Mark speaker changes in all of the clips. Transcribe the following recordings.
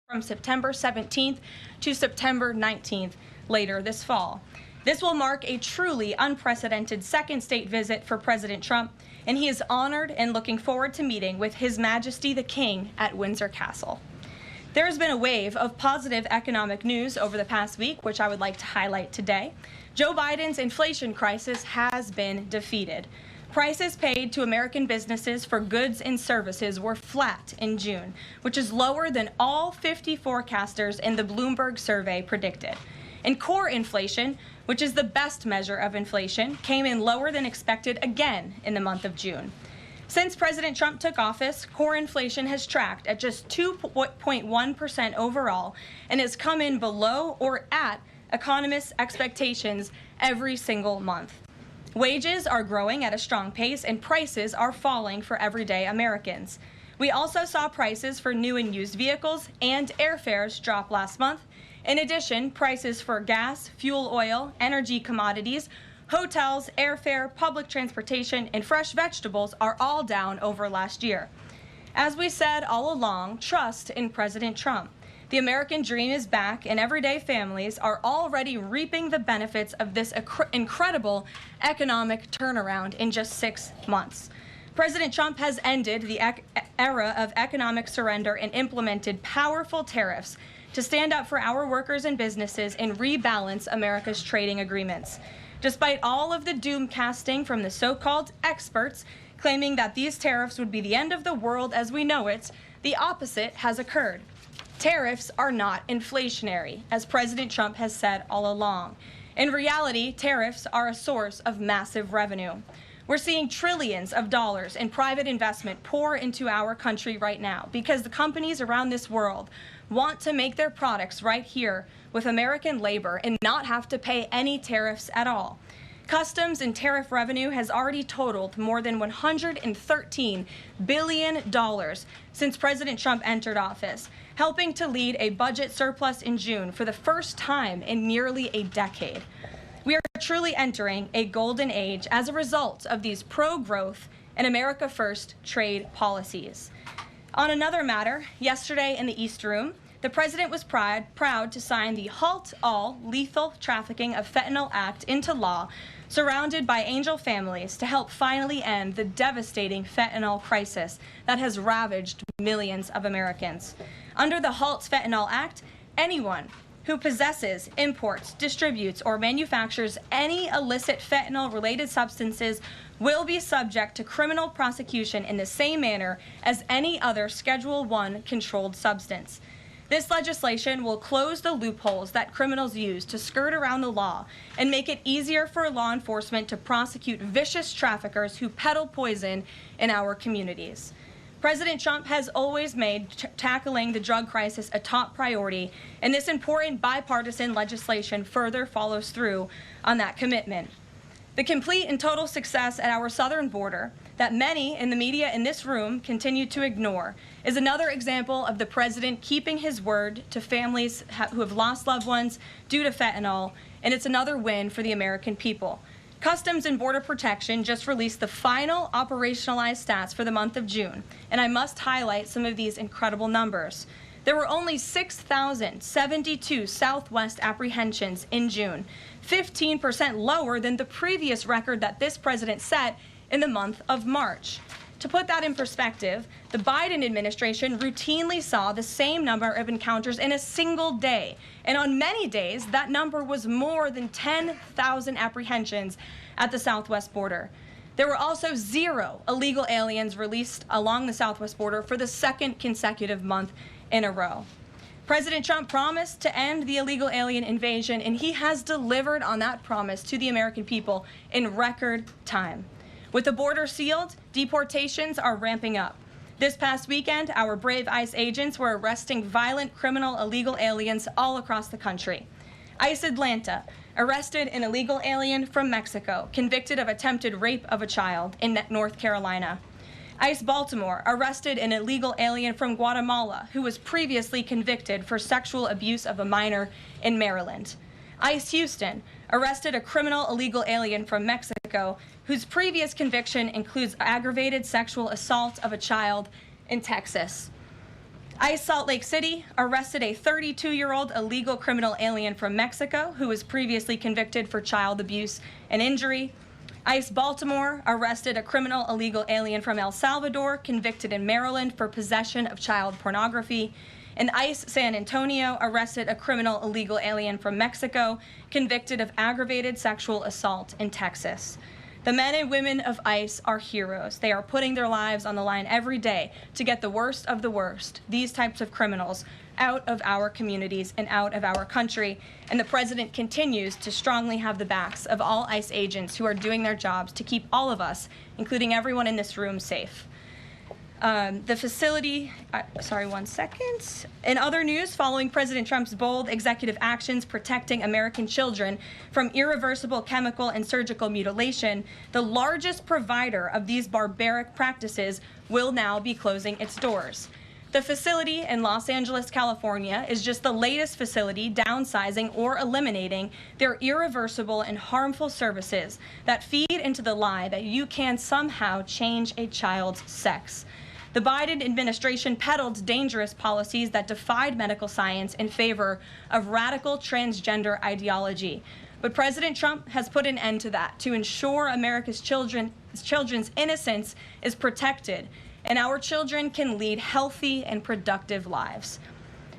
Speaker 1: from September 17th to September 19th later this fall. This will mark a truly unprecedented second state visit for President Trump, and he is honored and looking forward to meeting with His Majesty the King at Windsor Castle. There has been a wave of positive economic news over the past week, which I would like to highlight today. Joe Biden's inflation crisis has been defeated. Prices paid to American businesses for goods and services were flat in June, which is lower than all 50 forecasters in the Bloomberg survey predicted. And core inflation, which is the best measure of inflation, came in lower than expected again in the month of June. Since President Trump took office, core inflation has tracked at just 2.1% overall and has come in below or at economists' expectations every single month. Wages are growing at a strong pace and prices are falling for everyday Americans. We also saw prices for new and used vehicles and airfares drop last month. In addition, prices for gas, fuel oil, energy commodities, hotels, airfare, public transportation, and fresh vegetables are all down over last year. As we said all along, trust in President Trump. The American dream is back, and everyday families are already reaping the benefits of this incredible economic turnaround in just 6 months. President Trump has ended the era of economic surrender and implemented powerful tariffs to stand up for our workers and businesses and rebalance America's trading agreements. Despite all of the doom casting from the so-called experts claiming that these tariffs would be the end of the world as we know it, the opposite has occurred. Tariffs are not inflationary, as President Trump has said all along. In reality, tariffs are a source of massive revenue. We're seeing trillions of dollars in private investment pour into our country right now because the companies around this world want to make their products right here with American labor and not have to pay any tariffs at all. Customs and tariff revenue has already totaled more than $113 billion since President Trump entered office, helping to lead a budget surplus in June for the first time in nearly a decade. We are truly entering a golden age as a result of these pro-growth and America First trade policies. On another matter, yesterday in the East Room, the president was proud to sign the Halt All Lethal Trafficking of Fentanyl Act into law, surrounded by angel families to help finally end the devastating fentanyl crisis that has ravaged millions of Americans. Under the Halt Fentanyl Act, anyone who possesses, imports, distributes, or manufactures any illicit fentanyl-related substances will be subject to criminal prosecution in the same manner as any other Schedule I controlled substance. This legislation will close the loopholes that criminals use to skirt around the law and make it easier for law enforcement to prosecute vicious traffickers who peddle poison in our communities. President Trump has always made tackling the drug crisis a top priority, and this important bipartisan legislation further follows through on that commitment. The complete and total success at our southern border that many in the media in this room continue to ignore is another example of the president keeping his word to families who have lost loved ones due to fentanyl, and it's another win for the American people. Customs and Border Protection just released the final operationalized stats for the month of June, and I must highlight some of these incredible numbers. There were only 6,072 Southwest apprehensions in June, 15% lower than the previous record that this president set in the month of March. To put that in perspective, the Biden administration routinely saw the same number of encounters in a single day, and on many days, that number was more than 10,000 apprehensions at the Southwest border. There were also 0 illegal aliens released along the Southwest border for the second consecutive month in a row. President Trump promised to end the illegal alien invasion, and he has delivered on that promise to the American people in record time. With the border sealed, deportations are ramping up. This past weekend, our brave ICE agents were arresting violent criminal illegal aliens all across the country. ICE Atlanta arrested an illegal alien from Mexico, convicted of attempted rape of a child in North Carolina. ICE Baltimore arrested an illegal alien from Guatemala who was previously convicted for sexual abuse of a minor in Maryland. ICE Houston arrested a criminal illegal alien from Mexico whose previous conviction includes aggravated sexual assault of a child in Texas. ICE Salt Lake City arrested a 32-year-old illegal criminal alien from Mexico who was previously convicted for child abuse and injury. ICE Baltimore arrested a criminal illegal alien from El Salvador convicted in Maryland for possession of child pornography. And ICE San Antonio arrested a criminal illegal alien from Mexico convicted of aggravated sexual assault in Texas. The men and women of ICE are heroes. They are putting their lives on the line every day to get the worst of the worst, these types of criminals, out of our communities and out of our country. And the president continues to strongly have the backs of all ICE agents who are doing their jobs to keep all of us, including everyone in this room, safe. The facility, sorry, 1 second. In other news, following President Trump's bold executive actions protecting American children from irreversible chemical and surgical mutilation, the largest provider of these barbaric practices will now be closing its doors. The facility in Los Angeles, California, is just the latest facility downsizing or eliminating their irreversible and harmful services that feed into the lie that you can somehow change a child's sex. The Biden administration peddled dangerous policies that defied medical science in favor of radical transgender ideology. But President Trump has put an end to that to ensure America's children's innocence is protected and our children can lead healthy and productive lives.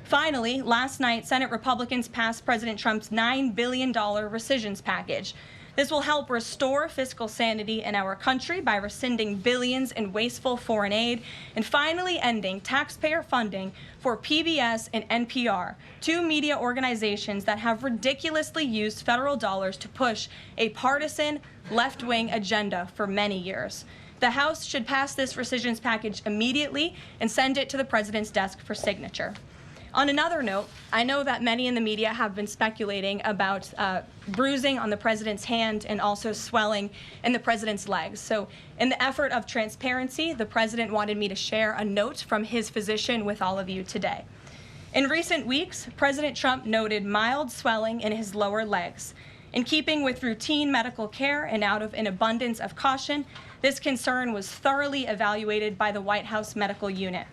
Speaker 1: Finally, last night, Senate Republicans passed President Trump's $9 billion Recisions package. This will help restore fiscal sanity in our country by rescinding billions in wasteful foreign aid and finally ending taxpayer funding for PBS and NPR, two media organizations that have ridiculously used federal dollars to push a partisan left-wing agenda for many years. The House should pass this Recisions package immediately and send it to the president's desk for signature. On another note, I know that many in the media have been speculating about bruising on the president's hand and also swelling in the president's legs. So in the effort of transparency, the president wanted me to share a note from his physician with all of you today. In recent weeks, President Trump noted mild swelling in his lower legs. In keeping with routine medical care and out of an abundance of caution, this concern was thoroughly evaluated by the White House medical unit.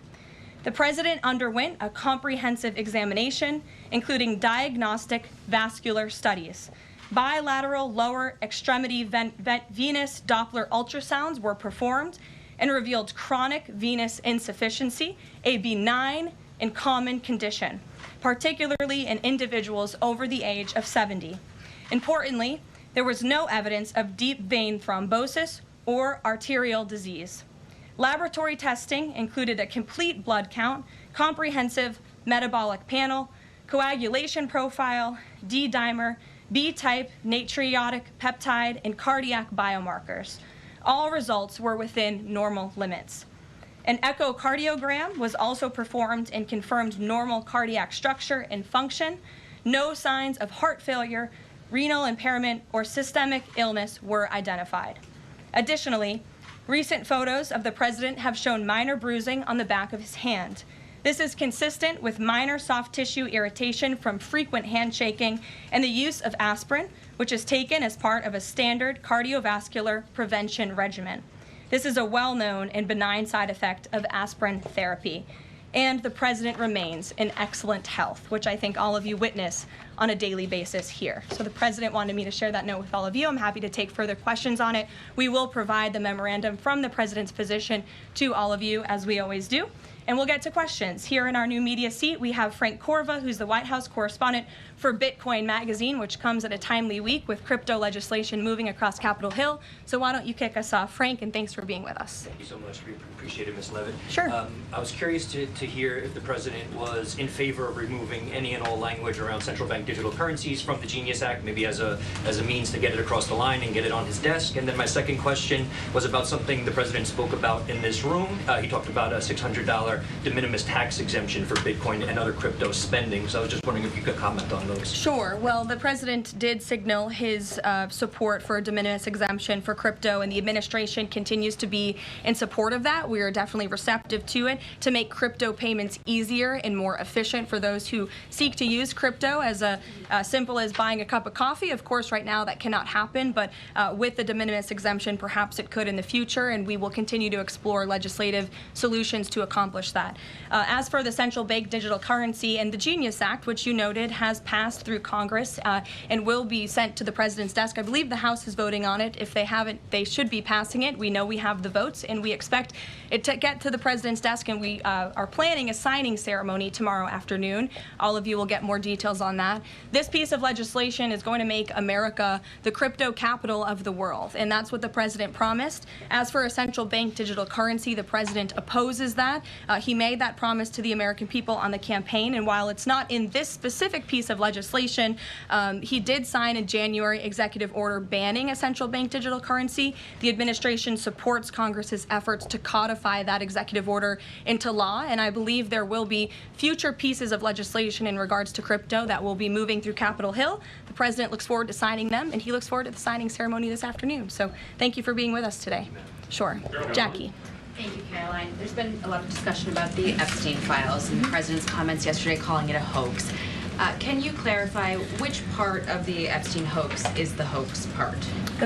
Speaker 1: The president underwent a comprehensive examination, including diagnostic vascular studies. Bilateral lower extremity venous Doppler ultrasounds were performed and revealed chronic venous insufficiency, a benign and common condition, particularly in individuals over the age of 70. Importantly, there was no evidence of deep vein thrombosis or arterial disease. Laboratory testing included a complete blood count, comprehensive metabolic panel, coagulation profile, D-dimer, B-type natriuretic peptide, and cardiac biomarkers. All results were within normal limits. An echocardiogram was also performed and confirmed normal cardiac structure and function. No signs of heart failure, renal impairment, or systemic illness were identified. Additionally, recent photos of the president have shown minor bruising on the back of his hand. This is consistent with minor soft tissue irritation from frequent handshaking and the use of aspirin, which is taken as part of a standard cardiovascular prevention regimen. This is a well-known and benign side effect of aspirin therapy. And the president remains in excellent health, which I think all of you witness on a daily basis here. So the president wanted me to share that note with all of you. I'm happy to take further questions on it. We will provide the memorandum from the president's physician to all of you, as we always do. And we'll get to questions. Here in our new media seat, we have Frank Corva, who's the White House correspondent for Bitcoin Magazine, which comes at a timely week with crypto legislation moving across Capitol Hill. So why don't you kick us off, Frank, and thanks for being with us.
Speaker 2: Thank you so much. We appreciate it, Ms. Leavitt.
Speaker 1: Sure.
Speaker 2: I was curious to hear if the president was in favor of removing any and all language around central bank digital currencies from the Genius Act, maybe as a means to get it across the line and get it on his desk. And then my second question was about something the president spoke about in this room. He talked about a $600 de minimis tax exemption for Bitcoin and other crypto spending. So I was just wondering if you could comment on those.
Speaker 1: Sure. Well, the president did signal his support for a de minimis exemption for crypto, and the administration continues to be in support of that. We are definitely receptive to it to make crypto payments easier and more efficient for those who seek to use crypto as simple as buying a cup of coffee. Of course, right now that cannot happen, but with the de minimis exemption, perhaps it could in the future, and we will continue to explore legislative solutions to accomplish accomplish that. As for the central bank digital currency and the Genius Act, which you noted has passed through Congress and will be sent to the president's desk. I believe the House is voting on it. If they haven't, they should be passing it. We know we have the votes, and we expect it to get to the president's desk, and we are planning a signing ceremony tomorrow afternoon. All of you will get more details on that. This piece of legislation is going to make America the crypto capital of the world, and that's what the president promised. As for a central bank digital currency, the president opposes that. He made that promise to the American people on the campaign, and while it's not in this specific piece of legislation, he did sign a January executive order banning a central bank digital currency. The administration supports Congress's efforts to codify that executive order into law, and I believe there will be future pieces of legislation in regards to crypto that will be moving through Capitol Hill. The president looks forward to signing them, and he looks forward to the signing ceremony this afternoon. So thank you for being with us today. Sure. Jackie.
Speaker 3: Thank you, Karoline. There's been a lot of discussion about the Epstein files and the president's comments yesterday calling it a hoax. Can you clarify which part of the Epstein hoax is the hoax part?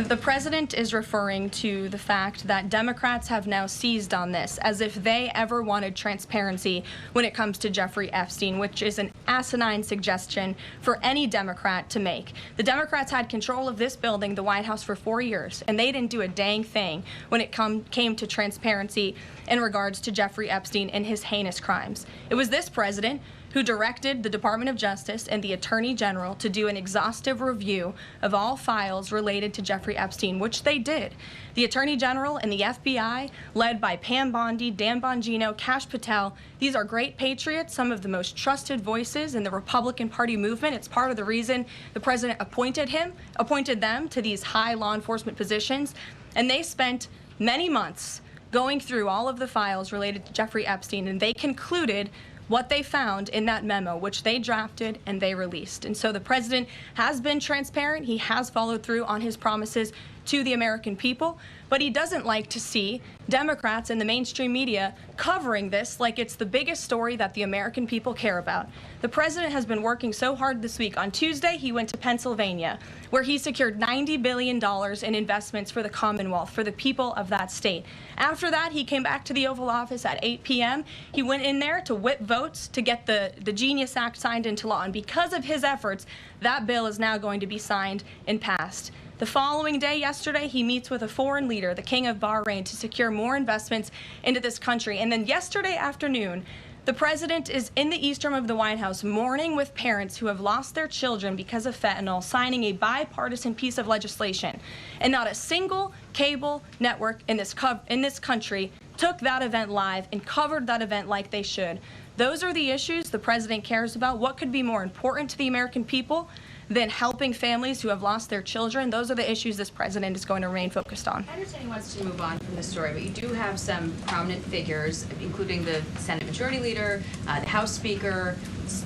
Speaker 1: The president is referring to the fact that Democrats have now seized on this as if they ever wanted transparency when it comes to Jeffrey Epstein, which is an asinine suggestion for any Democrat to make. The Democrats had control of this building, the White House, for 4 years, and they didn't do a dang thing when it came to transparency in regards to Jeffrey Epstein and his heinous crimes. It was this president who directed the Department of Justice and the Attorney General to do an exhaustive review of all files related to Jeffrey Epstein, which they did. The Attorney General and the FBI, led by Pam Bondi, Dan Bongino, Kash Patel, these are great patriots, some of the most trusted voices in the Republican Party movement. It's part of the reason the president appointed them to these high law enforcement positions, and they spent many months going through all of the files related to Jeffrey Epstein, and they concluded what they found in that memo, which they drafted and they released. And so the president has been transparent. He has followed through on his promises to the American people, but he doesn't like to see Democrats and the mainstream media covering this like it's the biggest story that the American people care about. The president has been working so hard this week. On Tuesday, he went to Pennsylvania, where he secured $90 billion in investments for the Commonwealth, for the people of that state. After that, he came back to the Oval Office at 8 p.m. He went in there to whip votes to get the Genius Act signed into law, and because of his efforts, that bill is now going to be signed and passed. The following day, yesterday, he meets with a foreign leader, the King of Bahrain, to secure more investments into this country. And then yesterday afternoon, the president is in the East Room of the White House mourning with parents who have lost their children because of fentanyl, signing a bipartisan piece of legislation. And not a single cable network in this country took that event live and covered that event like they should. Those are the issues the president cares about. What could be more important to the American people than helping families who have lost their children? Those are the issues this president is going to remain focused on.
Speaker 3: I understand he wants to move on from this story, but you do have some prominent figures, including the Senate Majority Leader, the House Speaker,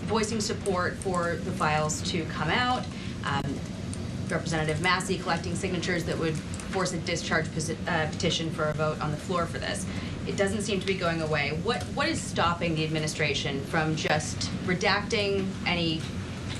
Speaker 3: voicing support for the files to come out. Representative Massey collecting signatures that would force a discharge petition for a vote on the floor for this. It doesn't seem to be going away. What is stopping the administration from just redacting any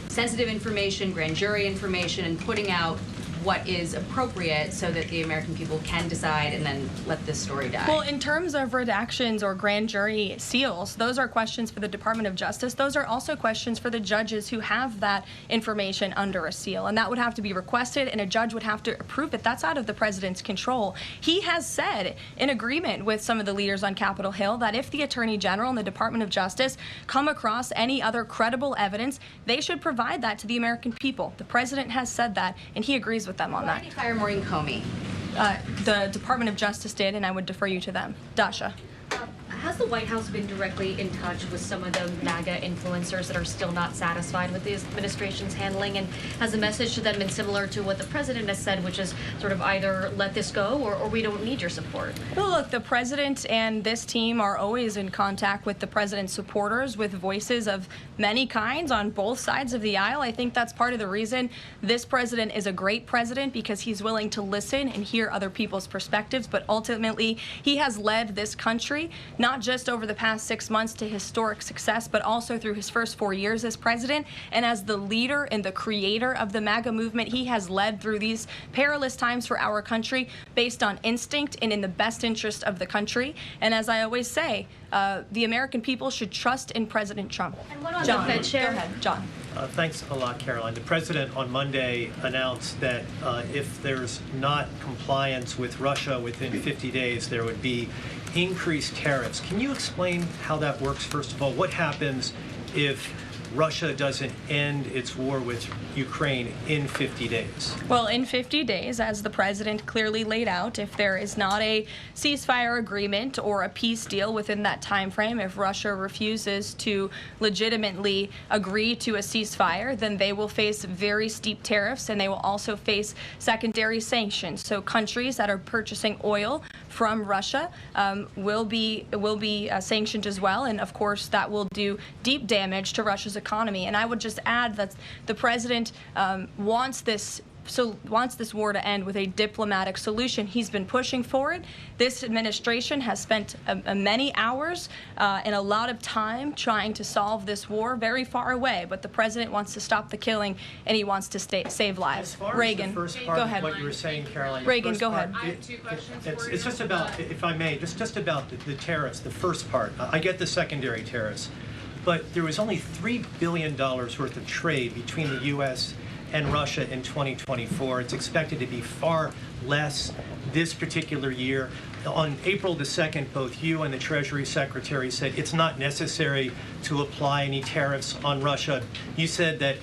Speaker 3: sensitive information, grand jury information, and putting out what is appropriate so that the American people can decide and then let this story die?
Speaker 1: Well, in terms of redactions or grand jury seals, those are questions for the Department of Justice. Those are also questions for the judges who have that information under a seal, and that would have to be requested, and a judge would have to approve it. That's out of the president's control. He has said, in agreement with some of the leaders on Capitol Hill, that if the Attorney General and the Department of Justice come across any other credible evidence, they should provide that to the American people. The president has said that, and he agrees with them on that.
Speaker 3: Why did he fire Maureen Comey?
Speaker 1: The Department of Justice did, and I would defer you to them. Dasha.
Speaker 4: Has the White House been directly in touch with some of the MAGA influencers that are still not satisfied with the administration's handling? And has the message to them been similar to what the president has said, which is sort of either let this go or we don't need your support?
Speaker 1: Well, look, the president and this team are always in contact with the president's supporters, with voices of many kinds on both sides of the aisle. I think that's part of the reason this president is a great president, because he's willing to listen and hear other people's perspectives. But ultimately, he has led this country not not just over the past 6 months to historic success, but also through his first 4 years as president. And as the leader and the creator of the MAGA movement, he has led through these perilous times for our country based on instinct and in the best interest of the country. And as I always say, the American people should trust in President Trump.
Speaker 4: And what on
Speaker 1: John,
Speaker 4: the Fed chair?
Speaker 1: Go ahead, John.
Speaker 5: Thanks a lot, Karoline. The president on Monday announced that if there's not compliance with Russia within 50 days, there would be increased tariffs. Can you explain how that works, first of all? What happens if Russia doesn't end its war with Ukraine in 50 days?
Speaker 1: Well, in 50 days, as the president clearly laid out, if there is not a ceasefire agreement or a peace deal within that time frame, if Russia refuses to legitimately agree to a ceasefire, then they will face very steep tariffs, and they will also face secondary sanctions. So countries that are purchasing oil from Russia will be sanctioned as well, and of course that will do deep damage to Russia's economy. And I would just add that the president wants this war to end with a diplomatic solution. He's been pushing for it. This administration has spent many hours and a lot of time trying to solve this war very far away, but the president wants to stop the killing and he wants to save lives.
Speaker 5: As far
Speaker 1: Reagan,
Speaker 5: as the first part
Speaker 1: go
Speaker 5: of
Speaker 1: ahead.
Speaker 5: what you were saying, Karoline.
Speaker 1: Reagan, go ahead.
Speaker 6: I have two questions for you.
Speaker 5: It's just about, if I may, just about the tariffs, the first part. I get the secondary tariffs, but there was only $3 billion worth of trade between the U.S. and Russia in 2024. It's expected to be far less this particular year. On April the 2nd, both you and the Treasury Secretary said it's not necessary to apply any tariffs on Russia. You said that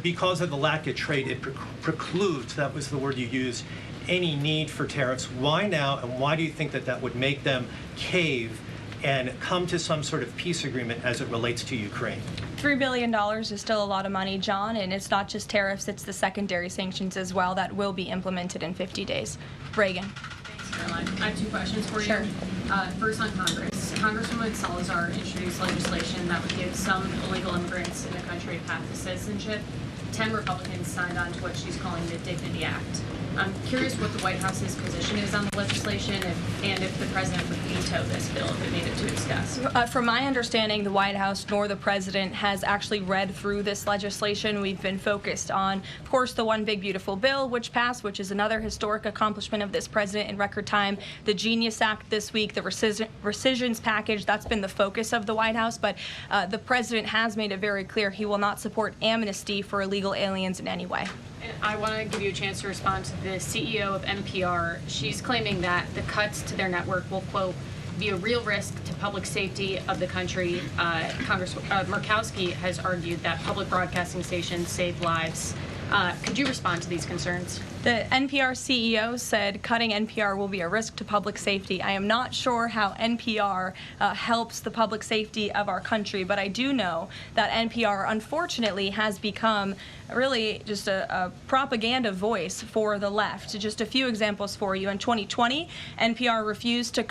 Speaker 5: because of the lack of trade, it precludes, that was the word you used, any need for tariffs. Why now, and why do you think that that would make them cave and come to some sort of peace agreement as it relates to Ukraine?
Speaker 1: $3 billion is still a lot of money, John, and it's not just tariffs, it's the secondary sanctions as well that will be implemented in 50 days. Reagan.
Speaker 6: Thanks, Caroline. I have two questions for
Speaker 1: Sure.
Speaker 6: you. First on Congress. Congresswoman Salazar introduced legislation that would give some illegal immigrants in the country a path to citizenship. 10 Republicans signed on to what she's calling the Dignity Act. I'm curious what the White House's position is on the legislation and if the president would veto this bill if it made it to its desk.
Speaker 1: From my understanding, the White House nor the president has actually read through this legislation. We've been focused on, of course, the One Big Beautiful Bill, which passed, which is another historic accomplishment of this president in record time. The Genius Act this week, the Recisions package, that's been the focus of the White House. But the president has made it very clear he will not support amnesty for illegal aliens in any way.
Speaker 6: And I want to give you a chance to respond to the CEO of NPR. She's claiming that the cuts to their network will, quote, be a real risk to public safety of the country. Congresswoman Murkowski has argued that public broadcasting stations save lives. Could you respond to these concerns?
Speaker 1: The NPR CEO said cutting NPR will be a risk to public safety. I am not sure how NPR helps the public safety of our country, but I do know that NPR, unfortunately, has become really just a propaganda voice for the left. Just a few examples for you. In 2020, NPR refused to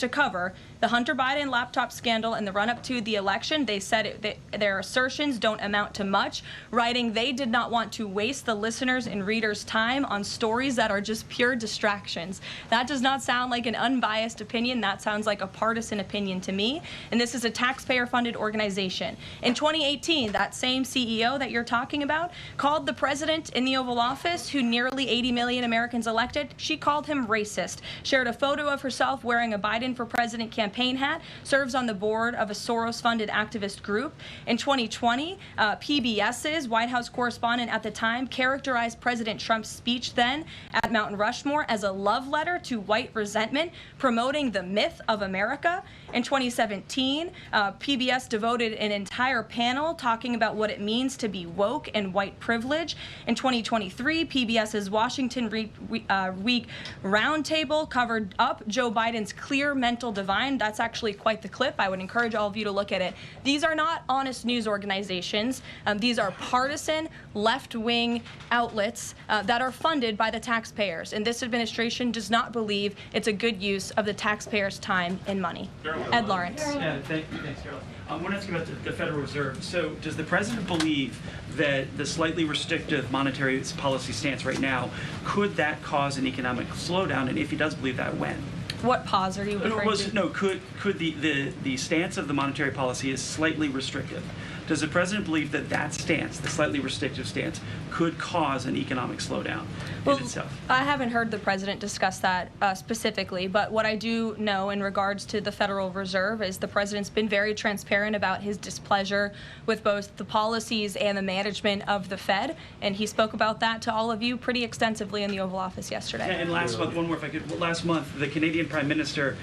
Speaker 1: cover the Hunter Biden laptop scandal in the run-up to the election. They said their assertions don't amount to much, writing they did not want to waste the listeners' and readers' time on stories that are just pure distractions. That does not sound like an unbiased opinion. That sounds like a partisan opinion to me. And this is a taxpayer-funded organization. In 2018, that same CEO that you're talking about called the president in the Oval Office, who nearly 80 million Americans elected, she called him racist, shared a photo of herself wearing a Biden for President campaign hat, serves on the board of a Soros-funded activist group. In 2020, PBS's White House correspondent at the time characterized President Trump's speech then at Mount Rushmore as a love letter to white resentment, promoting the myth of America. In 2017, PBS devoted an entire panel talking about what it means to be woke and white privilege. In 2023, PBS's Washington Week Roundtable covered up Joe Biden's clear mental divide. That's actually quite the clip. I would encourage all of you to look at it. These are not honest news organizations. These are partisan, left-wing outlets that are funded by the taxpayers. And this administration does not believe it's a good use of the taxpayers' time and money. Ed Lawrence.
Speaker 7: Yeah, thanks, Caroline. I want to ask you about the Federal Reserve. So does the president believe that the slightly restrictive monetary policy stance right now, could that cause an economic slowdown? And if he does believe that, when?
Speaker 1: What pause are you referring to?
Speaker 7: No, could the stance of the monetary policy is slightly restrictive? Does the president believe that that stance, the slightly restrictive stance, could cause an economic slowdown in itself?
Speaker 1: I haven't heard the president discuss that specifically, but what I do know in regards to the Federal Reserve is the president's been very transparent about his displeasure with both the policies and the management of the Fed, and he spoke about that to all of you pretty extensively in the Oval Office yesterday.
Speaker 7: And last month, one more if I could. Last month, the Canadian Prime Minister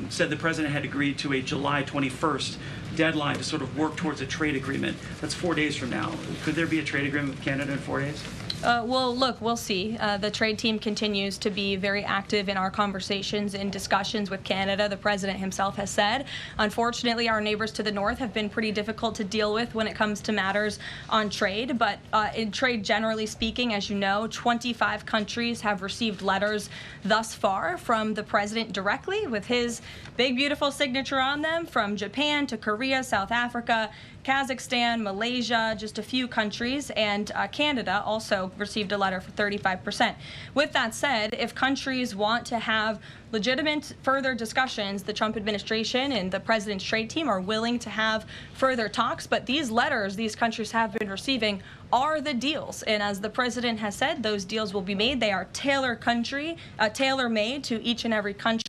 Speaker 7: said the president had agreed to a July 21st deadline to sort of work towards a trade agreement. That's 4 days from now. Could there be a trade agreement with Canada in 4 days?
Speaker 1: Well, look, we'll see. The trade team continues to be very active in our conversations and discussions with Canada. The president himself has said, unfortunately, our neighbors to the north have been pretty difficult to deal with when it comes to matters on trade. But in trade, generally speaking, as you know, 25 countries have received letters thus far from the president directly with his big, beautiful signature on them, from Japan to Korea, South Africa, Kazakhstan, Malaysia, just a few countries, and Canada also received a letter for 35%. With that said, if countries want to have legitimate further discussions, the Trump administration and the president's trade team are willing to have further talks, but these letters these countries have been receiving are the deals. And as the president has said, those deals will be made. They are tailor-made to each and every country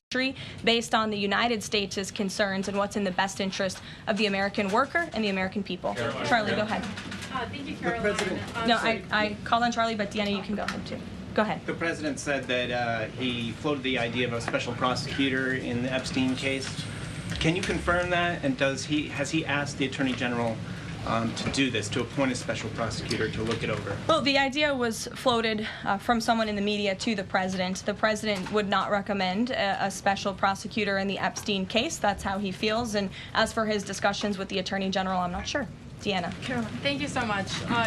Speaker 1: based on the United States' concerns and what's in the best interest of the American worker and the American people.
Speaker 8: Karoline.
Speaker 1: Charlie, go ahead.
Speaker 6: Thank you, Karoline.
Speaker 1: No, I called on Charlie, but Deanna, you can go ahead too. Go ahead.
Speaker 8: The president said that he floated the idea of a special prosecutor in the Epstein case. Can you confirm that? And has he asked the Attorney General to do this, to appoint a special prosecutor to look it over?
Speaker 1: Well, the idea was floated from someone in the media to the president. The president would not recommend a special prosecutor in the Epstein case. That's how he feels. And as for his discussions with the Attorney General, I'm not sure. Deanna.
Speaker 9: Karoline. Thank you so much.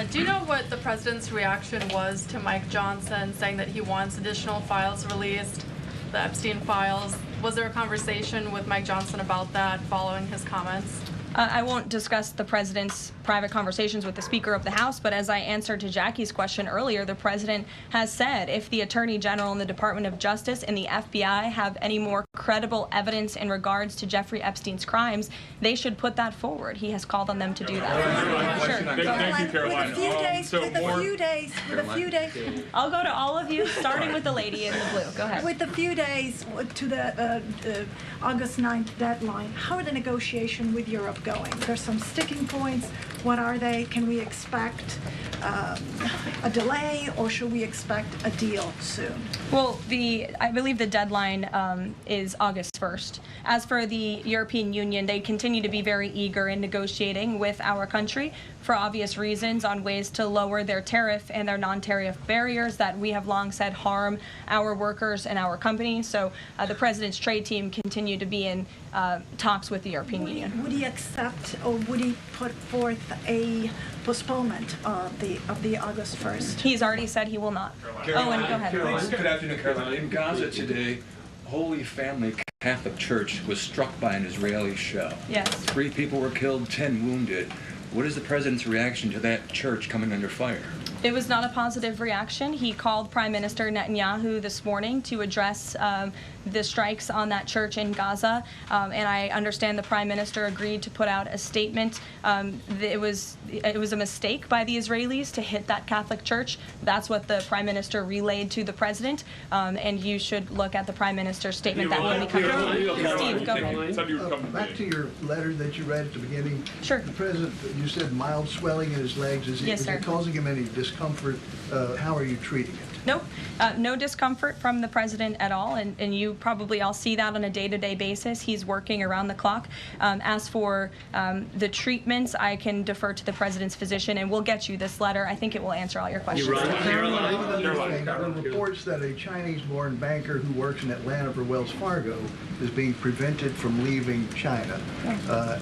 Speaker 9: Do you know what the president's reaction was to Mike Johnson saying that he wants additional files released, the Epstein files? Was there a conversation with Mike Johnson about that following his comments?
Speaker 1: I won't discuss the president's private conversations with the Speaker of the House, but as I answered to Jackie's question earlier, the president has said if the Attorney General and the Department of Justice and the FBI have any more credible evidence in regards to Jeffrey Epstein's crimes, they should put that forward. He has called on them to do that. Sure.
Speaker 10: Thank you, Karoline.
Speaker 11: With a few days.
Speaker 1: I'll go to all of you, starting with the lady in the blue. Go ahead.
Speaker 11: With a few days to the August 9th deadline, how are the negotiations with Europe going? There's some sticking points. What are they? Can we expect a delay, or should we expect a deal soon?
Speaker 1: Well, I believe the deadline is August 1st. As for the European Union, they continue to be very eager in negotiating with our country for obvious reasons on ways to lower their tariff and their non-tariff barriers that we have long said harm our workers and our companies. So the president's trade team continue to be in talks with the European Union.
Speaker 11: Would he accept, or would he put forth a postponement of the August 1st?
Speaker 1: He's already said he will not. Owen, go ahead.
Speaker 10: Good afternoon, Karoline. In Gaza today, Holy Family Catholic Church was struck by an Israeli shell.
Speaker 1: Yes.
Speaker 10: 3 people were killed, 10 wounded. What is the president's reaction to that church coming under fire?
Speaker 1: It was not a positive reaction. He called Prime Minister Netanyahu this morning to address the strikes on that church in Gaza, and I understand the Prime Minister agreed to put out a statement. It was a mistake by the Israelis to hit that Catholic church. That's what the Prime Minister relayed to the President, and you should look at the Prime Minister's statement that will be coming. Steve, go ahead.
Speaker 12: Back to your letter that you read at the beginning.
Speaker 1: Sure.
Speaker 12: The President, you said mild swelling in his legs. Is it causing him any discomfort? How are you treating it?
Speaker 1: Nope, no discomfort from the president at all, and you probably all see that on a day-to-day basis. He's working around the clock. As for the treatments, I can defer to the president's physician, and we'll get you this letter. I think it will answer all your questions.
Speaker 12: There are reports that a Chinese-born banker who works in Atlanta for Wells Fargo is being prevented from leaving China.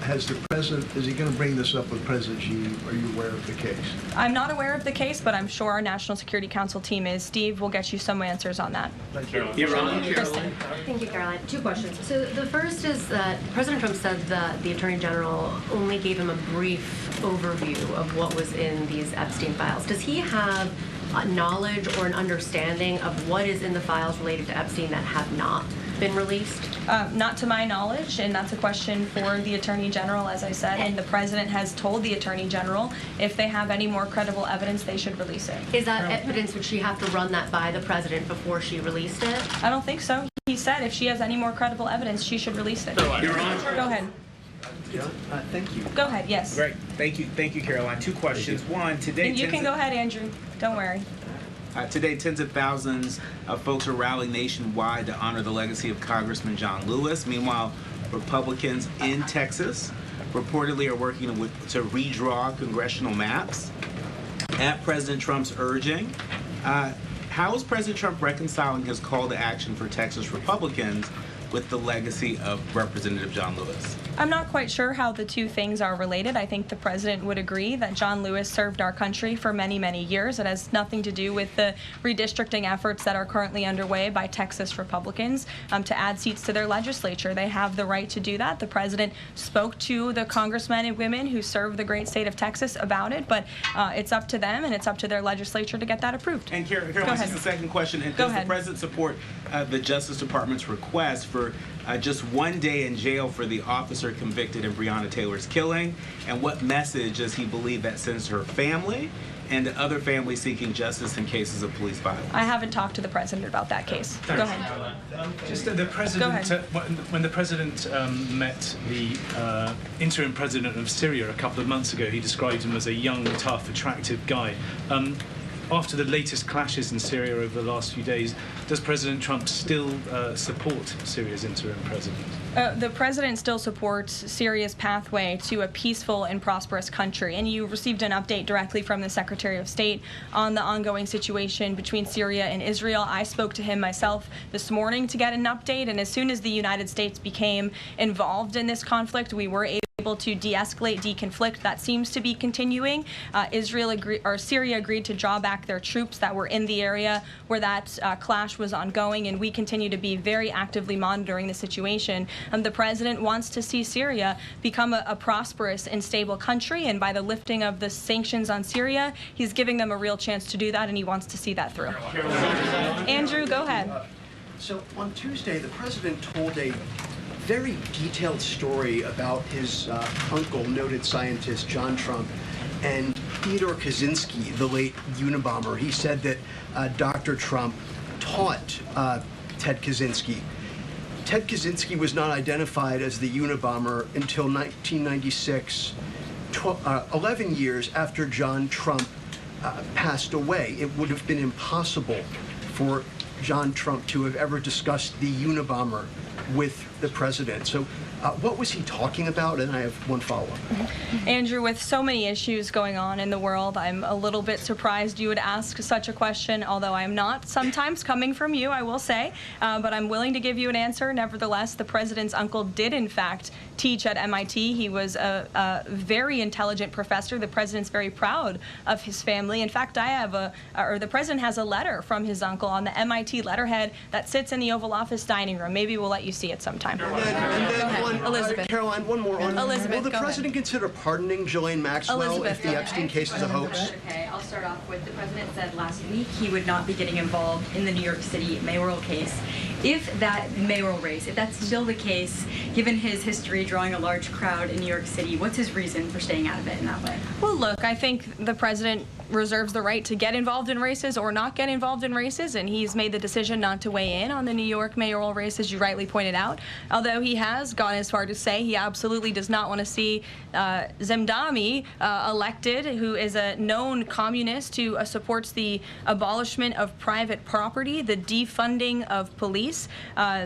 Speaker 12: Has the president, is he going to bring this up with President Xi? Are you aware of the case?
Speaker 1: I'm not aware of the case, but I'm sure our National Security Council team is. Steve will get you some answers on that.
Speaker 12: Thank you.
Speaker 1: Kristen.
Speaker 13: Thank you, Caroline. 2 questions. So the first is that President Trump said that the Attorney General only gave him a brief overview of what was in these Epstein files. Does he have knowledge or an understanding of what is in the files related to Epstein that have not been released?
Speaker 1: Not to my knowledge, and that's a question for the Attorney General, as I said, and the President has told the Attorney General if they have any more credible evidence, they should release it.
Speaker 13: Is that evidence, would she have to run that by the President before she released it?
Speaker 1: I don't think so. He said if she has any more credible evidence, she should release it.
Speaker 14: Your Honor.
Speaker 1: Go ahead.
Speaker 14: Thank you.
Speaker 1: Go ahead, yes.
Speaker 14: Great. Thank you, Karoline. Two questions. One, today...
Speaker 1: You can go ahead, Andrew. Don't worry.
Speaker 14: Today, tens of thousands of folks are rallying nationwide to honor the legacy of Congressman John Lewis. Meanwhile, Republicans in Texas reportedly are working to redraw congressional maps at President Trump's urging. How is President Trump reconciling his call to action for Texas Republicans with the legacy of Representative John Lewis?
Speaker 1: I'm not quite sure how the two things are related. I think the President would agree that John Lewis served our country for many, many years. It has nothing to do with the redistricting efforts that are currently underway by Texas Republicans to add seats to their legislature. They have the right to do that. The President spoke to the congressmen and women who serve the great state of Texas about it, but it's up to them and it's up to their legislature to get that approved.
Speaker 14: And Caroline, this is the second question. And does the President support the Justice Department's request for just 1 day in jail for the officer convicted in Breonna Taylor's killing? And what message does he believe that sends to her family and to other families seeking justice in cases of police violence?
Speaker 1: I haven't talked to the President about that case. Go ahead.
Speaker 15: Just the President, when the President met the interim President of Syria a couple of months ago, he described him as a young, tough, attractive guy. After the latest clashes in Syria over the last few days, does President Trump still support Syria's interim president?
Speaker 1: The President still supports Syria's pathway to a peaceful and prosperous country, and you received an update directly from the Secretary of State on the ongoing situation between Syria and Israel. I spoke to him myself this morning to get an update, and as soon as the United States became involved in this conflict, we were able to de-escalate, deconflict. That seems to be continuing. Syria agreed to draw back their troops that were in the area where that clash was ongoing, and we continue to be very actively monitoring the situation. The President wants to see Syria become a prosperous and stable country, and by the lifting of the sanctions on Syria, he's giving them a real chance to do that, and he wants to see that through. Andrew, go ahead.
Speaker 16: So on Tuesday, the President told a very detailed story about his uncle, noted scientist John Trump, and Theodore Kaczynski, the late Unabomber. He said that Dr. Trump taught Ted Kaczynski. Ted Kaczynski was not identified as the Unabomber until 1996, 11 years after John Trump passed away. It would have been impossible for John Trump to have ever discussed the Unabomber with the President. So what was he talking about? And I have one follow-up.
Speaker 1: Andrew, with so many issues going on in the world, I'm a little bit surprised you would ask such a question, although I'm not sometimes coming from you, I will say, but I'm willing to give you an answer. Nevertheless, the President's uncle did, in fact, teach at MIT. He was a very intelligent professor. The President's very proud of his family. In fact, the President has a letter from his uncle on the MIT letterhead that sits in the Oval Office dining room. Maybe we'll let you see it sometime. Elizabeth.
Speaker 16: Caroline, one more on
Speaker 1: Elizabeth,
Speaker 16: will the President consider pardoning Ghislaine Maxwell if the Epstein case is a hoax?
Speaker 17: Okay, I'll start off with the President said last week he would not be getting involved in the New York City mayoral case. If that mayoral race, if that's still the case, given his history drawing a large crowd in New York City, what's his reason for staying out of it in that way?
Speaker 1: Well, look, I think the President reserves the right to get involved in races or not get involved in races, and he's made the decision not to weigh in on the New York mayoral race, as you rightly pointed out, although he has gone as far to say he absolutely does not want to see Zemdami elected, who is a known communist who supports the abolishment of private property, the defunding of police.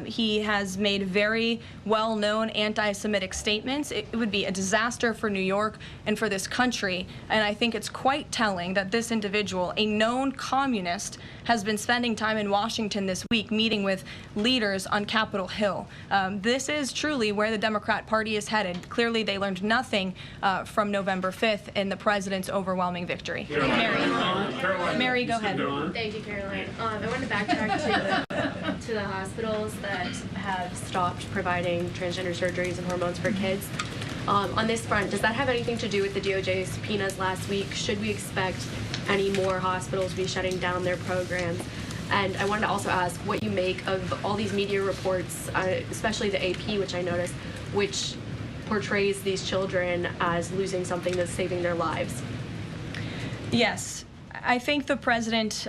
Speaker 1: He has made very well-known anti-Semitic statements. It would be a disaster for New York and for this country, and I think it's quite telling that this individual, a known communist, has been spending time in Washington this week meeting with leaders on Capitol Hill. This is truly where the Democrat Party is headed. Clearly, they learned nothing from November 5th in the President's overwhelming victory. Mary, go ahead.
Speaker 18: Thank you, Caroline. I want to backtrack to the hospitals that have stopped providing transgender surgeries and hormones for kids. On this front, does that have anything to do with the DOJ subpoenas last week? Should we expect any more hospitals to be shutting down their programs? And I wanted to also ask what you make of all these media reports, especially the AP, which I noticed, which portrays these children as losing something that's saving their lives.
Speaker 1: Yes, I think the president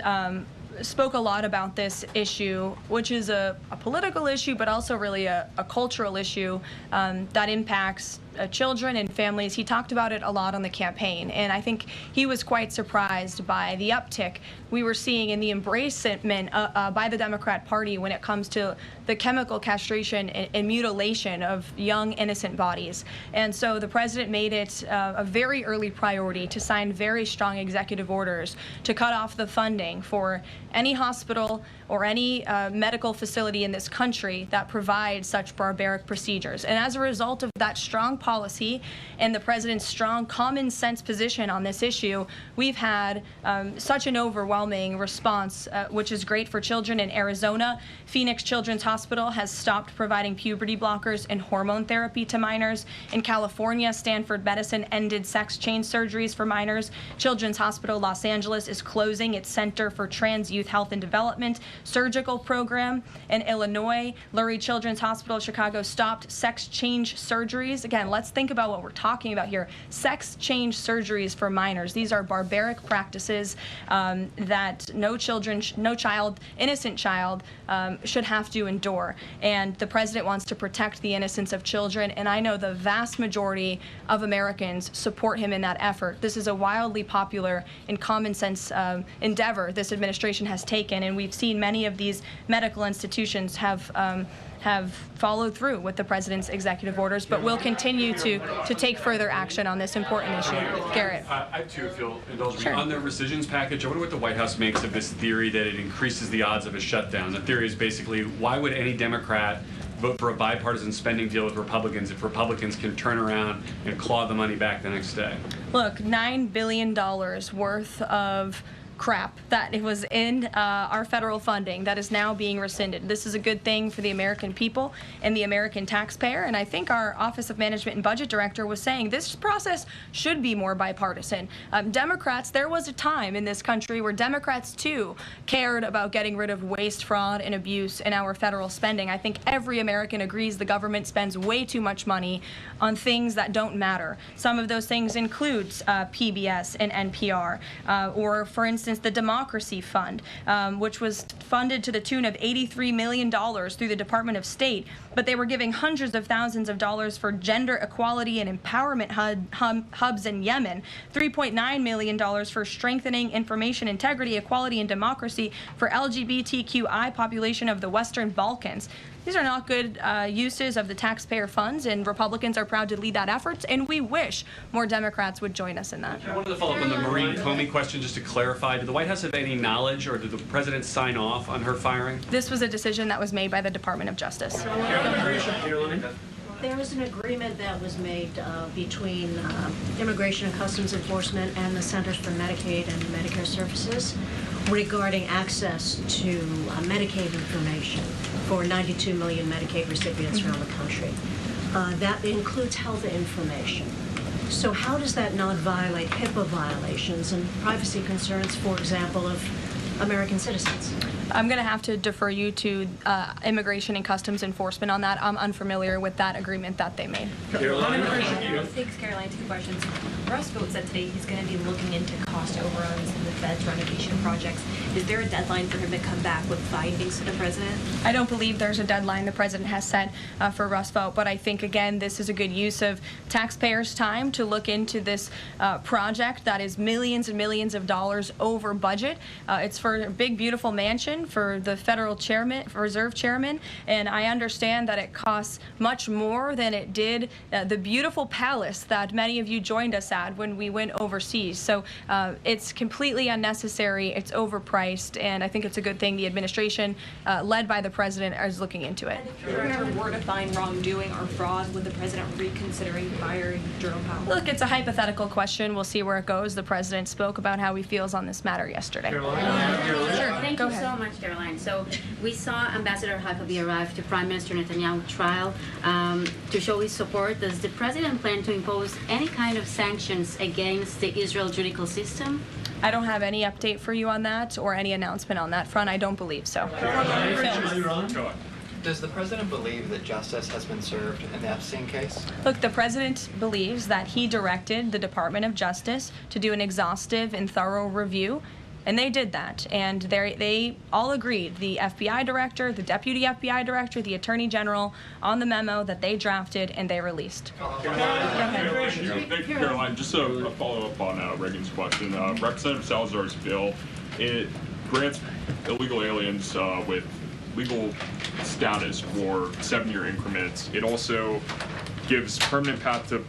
Speaker 1: spoke a lot about this issue, which is a political issue, but also really a cultural issue that impacts children and families. He talked about it a lot on the campaign, and I think he was quite surprised by the uptick we were seeing in the embracement by the Democrat Party when it comes to the chemical castration and mutilation of young, innocent bodies. And so the president made it a very early priority to sign very strong executive orders to cut off the funding for any hospital or any medical facility in this country that provides such barbaric procedures. And as a result of that strong policy and the president's strong common sense position on this issue, we've had such an overwhelming response, which is great for children in Arizona. Phoenix Children's Hospital has stopped providing puberty blockers and hormone therapy to minors. In California, Stanford Medicine ended sex change surgeries for minors. Children's Hospital Los Angeles is closing its Center for Trans Youth Health and Development surgical program. In Illinois, Lurie Children's Hospital of Chicago stopped sex change surgeries. Again, let's think about what we're talking about here. Sex change surgeries for minors. These are barbaric practices that no child, innocent child, should have to endure. And the president wants to protect the innocence of children, and I know the vast majority of Americans support him in that effort. This is a wildly popular and common sense endeavor this administration has taken, and we've seen many of these medical institutions have followed through with the president's executive orders, but will continue to take further action on this important issue. Garrett.
Speaker 19: I too, if you'll indulge me,
Speaker 1: Sure.
Speaker 19: on the rescissions package, I wonder what the White House makes of this theory that it increases the odds of a shutdown. The theory is basically, why would any Democrat vote for a bipartisan spending deal with Republicans if Republicans can turn around and claw the money back the next day?
Speaker 1: Look, $9 billion worth of crap that it was in our federal funding that is now being rescinded. This is a good thing for the American people and the American taxpayer, and I think our Office of Management and Budget Director was saying this process should be more bipartisan. Democrats, there was a time in this country where Democrats too cared about getting rid of waste, fraud, and abuse in our federal spending. I think every American agrees the government spends way too much money on things that don't matter. Some of those things include PBS and NPR, or for instance, the Democracy Fund, which was funded to the tune of $83 million through the Department of State, but they were giving hundreds of thousands of dollars for gender equality and empowerment hubs in Yemen, $3.9 million for strengthening information integrity, equality, and democracy for LGBTQI population of the Western Balkans. These are not good uses of the taxpayer funds, and Republicans are proud to lead that effort, and we wish more Democrats would join us in that.
Speaker 19: I wanted to follow up on the Maureen Comey question just to clarify. Did the White House have any knowledge, or did the president sign off on her firing?
Speaker 1: This was a decision that was made by the Department of Justice.
Speaker 20: There was an agreement that was made between Immigration and Customs Enforcement and the Centers for Medicaid and Medicare Services regarding access to Medicaid information for 92 million Medicaid recipients around the country. That includes health information. So how does that not violate HIPAA violations and privacy concerns, for example, of American citizens?
Speaker 1: I'm going to have to defer you to Immigration and Customs Enforcement on that. I'm unfamiliar with that agreement that they made.
Speaker 4: Caroline. Thanks, Caroline. 2 questions. Russ Vought said today he's going to be looking into cost overruns in the Fed's renovation projects. Is there a deadline for him to come back with findings to the president?
Speaker 1: I don't believe there's a deadline the president has set for Russ Vought, but I think, again, this is a good use of taxpayers' time to look into this project that is millions and millions of dollars over budget. It's for a big, beautiful mansion for the federal chairman, reserve chairman, and I understand that it costs much more than it did the beautiful palace that many of you joined us at when we went overseas. So it's completely unnecessary, it's overpriced, and I think it's a good thing the administration, led by the president, is looking into it.
Speaker 4: If there were to find wrongdoing or fraud, would the president reconsidering firing Jerome Powell?
Speaker 1: Look, it's a hypothetical question. We'll see where it goes. The president spoke about how he feels on this matter yesterday.
Speaker 21: Sure. Thank you so much, Caroline. So we saw Ambassador Huckabee arrive to Prime Minister Netanyahu's trial to show his support. Does the president plan to impose any kind of sanctions against the Israel judicial system?
Speaker 1: I don't have any update for you on that or any announcement on that front. I don't believe so.
Speaker 2: Does the president believe that justice has been served in the Epstein case?
Speaker 1: Look, the president believes that he directed the Department of Justice to do an exhaustive and thorough review, and they did that. And they all agreed, the FBI director, the deputy FBI director, the attorney general, on the memo that they drafted and they released.
Speaker 22: Thank you, Karoline. Just a follow-up on Reagan's question. Representative Salazar's bill, it grants illegal aliens with legal status for 7-year increments. It also gives permanent path to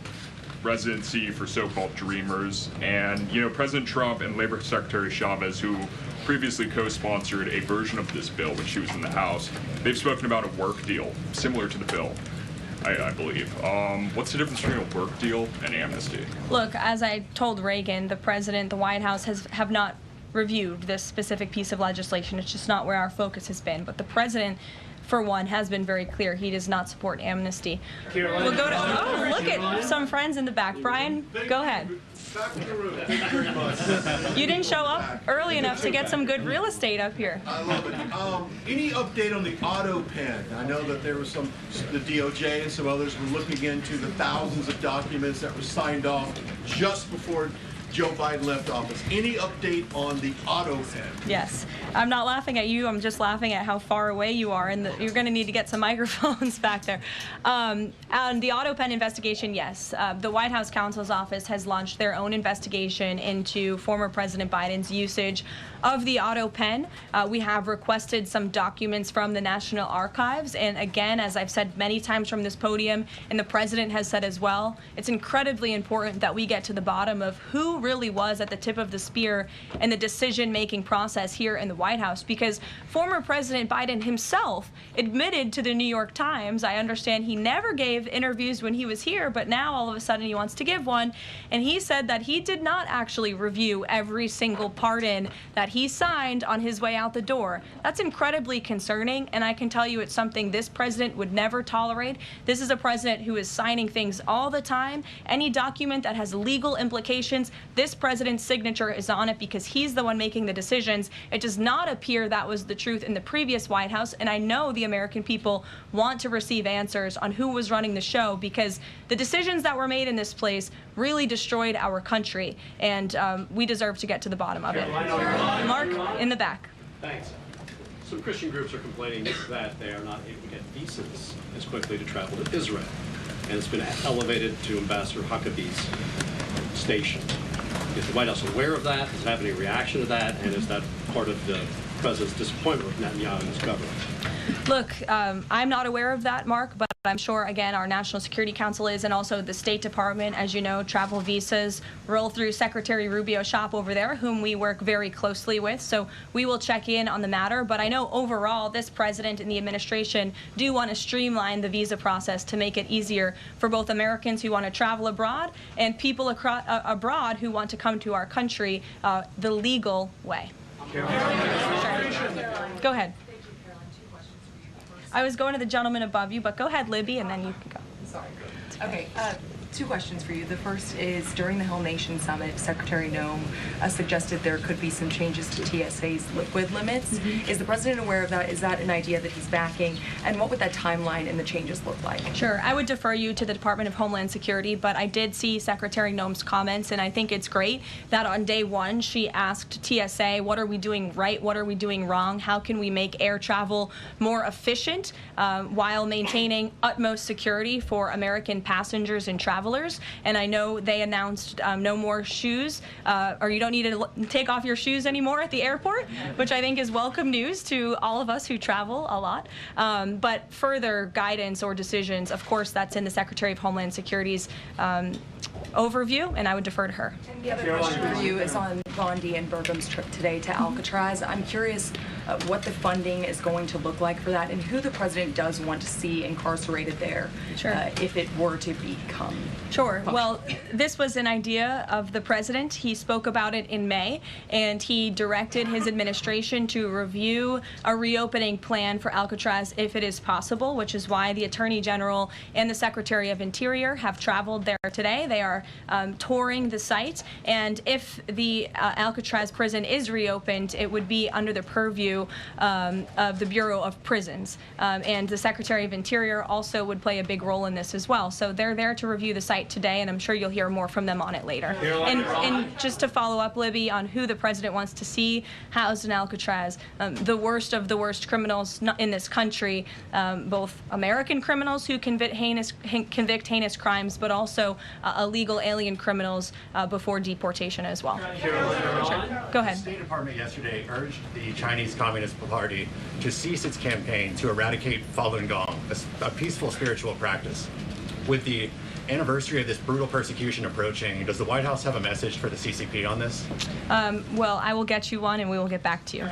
Speaker 22: residency for so-called dreamers. And, you know, President Trump and Labor Secretary Chavez, who previously co-sponsored a version of this bill when she was in the House, they've spoken about a work deal similar to the bill, I believe. What's the difference between a work deal and amnesty?
Speaker 1: Look, as I told Reagan, the president, the White House have not reviewed this specific piece of legislation. It's just not where our focus has been. But the president, for one, has been very clear he does not support amnesty. We'll go to, oh, look at some friends in the back. Brian, go ahead.
Speaker 23: Back to the room. Thank you very much.
Speaker 1: You didn't show up early enough to get some good real estate up here.
Speaker 23: I love it. Any update on the auto pen? I know that there was the DOJ and some others were looking into the thousands of documents that were signed off just before Joe Biden left office. Any update on the auto pen?
Speaker 1: Yes. I'm not laughing at you. I'm just laughing at how far away you are, and you're going to need to get some microphones back there. On the auto pen investigation, yes. The White House counsel's office has launched their own investigation into former President Biden's usage of the auto pen. We have requested some documents from the National Archives, and again, as I've said many times from this podium, and the president has said as well, it's incredibly important that we get to the bottom of who really was at the tip of the spear in the decision-making process here in the White House, because former President Biden himself admitted to the New York Times, I understand he never gave interviews when he was here, but now all of a sudden he wants to give one, and he said that he did not actually review every single pardon that he signed on his way out the door. That's incredibly concerning, and I can tell you it's something this president would never tolerate. This is a president who is signing things all the time. Any document that has legal implications, this president's signature is on it because he's the one making the decisions. It does not appear that was the truth in the previous White House, and I know the American people want to receive answers on who was running the show, because the decisions that were made in this place really destroyed our country, and we deserve to get to the bottom of it. Mark, in the back.
Speaker 24: Thanks. Some Christian groups are complaining that they are not able to get visas as quickly to travel to Israel, and it's been elevated to Ambassador Huckabee's station. Is the White House aware of that? Does it have any reaction to that? And is that part of the president's disappointment with Netanyahu and his government?
Speaker 1: Look, I'm not aware of that, Mark, but I'm sure, again, our National Security Council is, and also the State Department. As you know, travel visas roll through Secretary Rubio's shop over there, whom we work very closely with. So we will check in on the matter. But I know overall this president and the administration do want to streamline the visa process to make it easier for both Americans who want to travel abroad and people abroad who want to come to our country the legal way. Sure. Go ahead. I was going to the gentleman above you, but go ahead, Libby, and then you can go.
Speaker 25: Sorry. Okay, 2 questions for you. The first is, during the Hill Nation Summit, Secretary Noem suggested there could be some changes to TSA's liquid limits. Is the president aware of that? Is that an idea that he's backing? And what would that timeline and the changes look like?
Speaker 1: Sure. I would defer you to the Department of Homeland Security, but I did see Secretary Noem's comments, and I think it's great that on day 1 she asked TSA, what are we doing right? What are we doing wrong? How can we make air travel more efficient while maintaining utmost security for American passengers and travelers? And I know they announced no more shoes, or you don't need to take off your shoes anymore at the airport, which I think is welcome news to all of us who travel a lot. But further guidance or decisions, of course, that's in the Secretary of Homeland Security's overview, and I would defer to her.
Speaker 25: And the other question for you is on Bondi and Burgum's trip today to Alcatraz. I'm curious what the funding is going to look like for that, and who the president does want to see incarcerated there if it were to become
Speaker 1: Sure. Well, this was an idea of the president. He spoke about it in May, and he directed his administration to review a reopening plan for Alcatraz if it is possible, which is why the Attorney General and the Secretary of Interior have traveled there today. They are touring the site, and if the Alcatraz prison is reopened, it would be under the purview of the Bureau of Prisons, and the Secretary of Interior also would play a big role in this as well. So they're there to review the site today, and I'm sure you'll hear more from them on it later. And just to follow up, Libby, on who the president wants to see housed in Alcatraz, the worst of the worst criminals in this country, both American criminals who convict heinous crimes, but also illegal alien criminals before deportation as well. Sure. Go ahead.
Speaker 3: The State Department yesterday urged the Chinese Communist Party to cease its campaign to eradicate Falun Gong, a peaceful spiritual practice. With the anniversary of this brutal persecution approaching, does the White House have a message for the CCP on this?
Speaker 1: Well, I will get you one, and we will get back to you. Go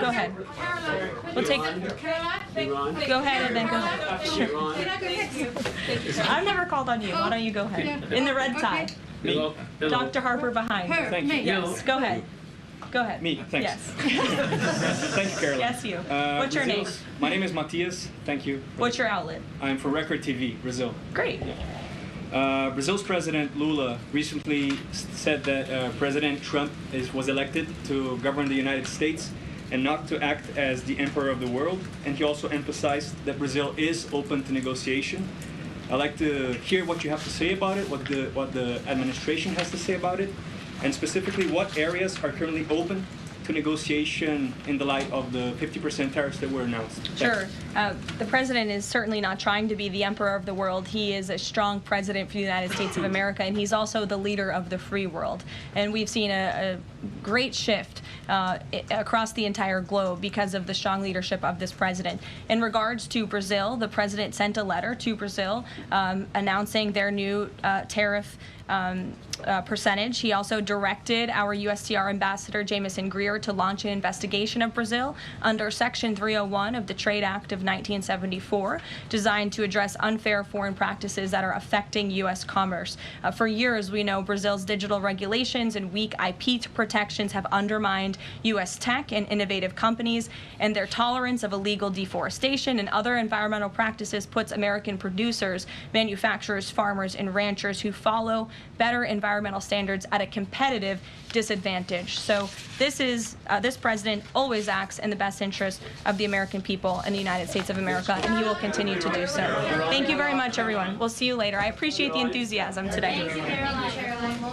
Speaker 1: ahead. We'll take. Go ahead, and then go ahead. Sure. I've never called on you. Why don't you go ahead? In the red tie.
Speaker 5: Me.
Speaker 1: Dr. Harper behind.
Speaker 5: Thank you.
Speaker 1: Yes. Go ahead. Go ahead.
Speaker 5: Me. Thanks.
Speaker 1: Yes.
Speaker 5: Thank you, Caroline.
Speaker 1: Yes, you. What's your name?
Speaker 5: My name is Matias. Thank you.
Speaker 1: What's your outlet?
Speaker 5: I'm for Record TV, Brazil.
Speaker 1: Great.
Speaker 5: Brazil's President Lula recently said that President Trump was elected to govern the United States and not to act as the emperor of the world. And he also emphasized that Brazil is open to negotiation. I'd like to hear what you have to say about it, what the administration has to say about it, and specifically what areas are currently open to negotiation in the light of the 50% tariffs that were announced.
Speaker 1: Sure. The president is certainly not trying to be the emperor of the world. He is a strong president for the United States of America, and he's also the leader of the free world. And we've seen a great shift across the entire globe because of the strong leadership of this president. In regards to Brazil, the president sent a letter to Brazil announcing their new tariff percentage. He also directed our USTR ambassador, Jamison Greer, to launch an investigation of Brazil under Section 301 of the Trade Act of 1974, designed to address unfair foreign practices that are affecting U.S. commerce. For years, we know Brazil's digital regulations and weak IP protections have undermined U.S. tech and innovative companies, and their tolerance of illegal deforestation and other environmental practices puts American producers, manufacturers, farmers, and ranchers who follow better environmental standards at a competitive disadvantage. So this president always acts in the best interest of the American people and the United States of America, and he will continue to do so. Thank you very much, everyone. We'll see you later. I appreciate the enthusiasm today.